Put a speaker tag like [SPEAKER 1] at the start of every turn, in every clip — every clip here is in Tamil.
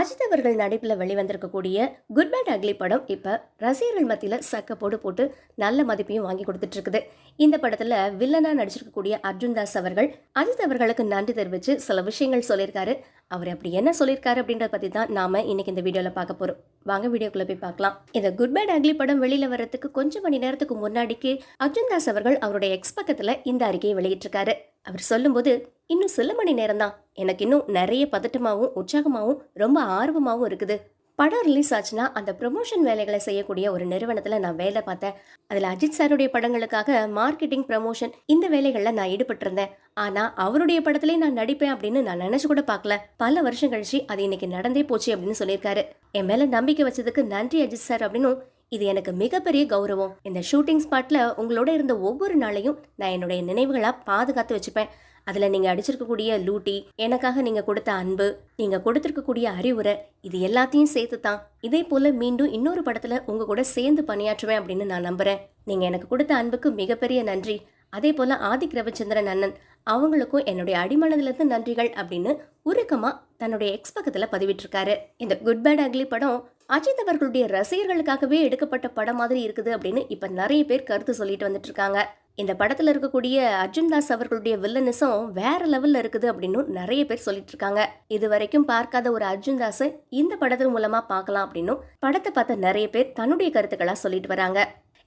[SPEAKER 1] அஜித் அவர்கள் நடிப்பில் வெளிவந்திருக்கக்கூடிய குட் பேட் அக்லி படம் இப்போ ரசிகர்கள் மத்தியில் சக்க போடு போட்டு நல்ல மதிப்பையும் வாங்கி கொடுத்துட்டு இருக்குது. இந்த படத்தில் வில்லனா நடிச்சிருக்கக்கூடிய அர்ஜுன் தாஸ் அவர்கள் அஜித் அவர்களுக்கு நன்றி தெரிவித்து சில விஷயங்கள் சொல்லியிருக்காரு. அவர் அப்படி என்ன சொல்லியிருக்காரு அப்படின்றத பற்றி தான் நாம இன்னைக்கு இந்த வீடியோவில் பார்க்க போகிறோம். வாங்க வீடியோக்குள்ள போய் பார்க்கலாம். இந்த குட் பேட் அக்லி படம் வெளியில வர்றதுக்கு கொஞ்சம் மணி நேரத்துக்கு முன்னாடிக்கு அர்ஜுன் தாஸ் அவர்கள் அவருடைய எக்ஸ் பக்கத்தில் இந்த அறிக்கையை வெளியிட்டிருக்காரு. அவர் சொல்லும்போது, இன்னும் சில மணி நேரம் தான், எனக்கு இன்னும் நிறைய பதட்டமாகவும் உற்சாகமாகவும் ரொம்ப ஆர்வமாகவும் இருக்குது. படம் ரிலீஸ் ஆச்சுன்னா அந்த ப்ரொமோஷன் வேலைகளை செய்யக்கூடிய ஒரு நிறுவனத்தில் நான் வேலை பார்த்தேன். அதில் அஜித் சாருடைய படங்களுக்காக மார்க்கெட்டிங் ப்ரமோஷன் இந்த வேலைகளில் நான் ஈடுபட்டிருந்தேன். ஆனால் அவருடைய படத்திலே நான் நடிப்பேன் அப்படின்னு நான் நினச்சி கூட பார்க்கல. பல வருஷம் கழிச்சு அது இன்னைக்கு நடந்தே போச்சு அப்படின்னு சொல்லியிருக்காரு. என் மேலே நம்பிக்கை வச்சதுக்கு நன்றி அஜித் சார் அப்படின்னும், இது எனக்கு மிகப்பெரிய கௌரவம். இந்த ஷூட்டிங் ஸ்பாட்ல உங்களோட இருந்த ஒவ்வொரு நாளையும் நான் என்னுடைய நினைவுகளா பாதுகாத்து வச்சுப்பேன். அதுல நீங்க அடிச்சிருக்கக்கூடிய லூட்டி, எனக்காக நீங்க கொடுத்த அன்பு, நீங்க கொடுத்திருக்கக்கூடிய அறிவுரை, இது எல்லாத்தையும் சேர்த்து தான் இதே போல மீண்டும் இன்னொரு படத்துல உங்க கூட சேர்ந்து பணியாற்றுவேன் அப்படின்னு நான் நம்புறேன். நீங்க எனக்கு கொடுத்த அன்புக்கு மிகப்பெரிய நன்றி. அதே போல ஆதிக் ரவிச்சந்திரன் அண்ணன் அவங்களுக்கும் என்னுடைய அடிமனதிலிருந்து நன்றிகள் அப்படின்னு உருக்கமா தன்னுடைய எக்ஸ் பக்கத்துல பதிவிட்டிருக்காரு. இந்த குட் பேட் அக்லி படம் அஜித் அவர்களுடைய ரசிகர்களுக்காகவே எடுக்கப்பட்ட படம் மாதிரி இருக்குது அப்படின்னு இப்ப நிறைய பேர் கருத்து சொல்லிட்டு வந்துட்டு இருக்காங்க. இந்த படத்துல இருக்கக்கூடிய அர்ஜுன் தாஸ் அவர்களுடைய வில்லனிசம் வேற லெவல்ல இருக்குது அப்படின்னு நிறைய பேர் சொல்லிட்டு இருக்காங்க. இது வரைக்கும் பார்க்காத ஒரு அர்ஜுன் தாஸை இந்த படத்தின் மூலமா பார்க்கலாம் அப்படின்னு படத்தை பார்த்த நிறைய பேர் தன்னுடைய கருத்துக்களா சொல்லிட்டு வராங்க.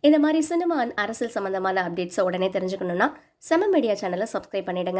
[SPEAKER 1] இந்த மாதிரி சினிமா அரசியல் சம்பந்தமான அப்டேட்ஸை உடனே தெரிஞ்சுக்கணும்னா செம மீடியா சேனலை சப்ஸ்கிரைப் பண்ணிடுங்க.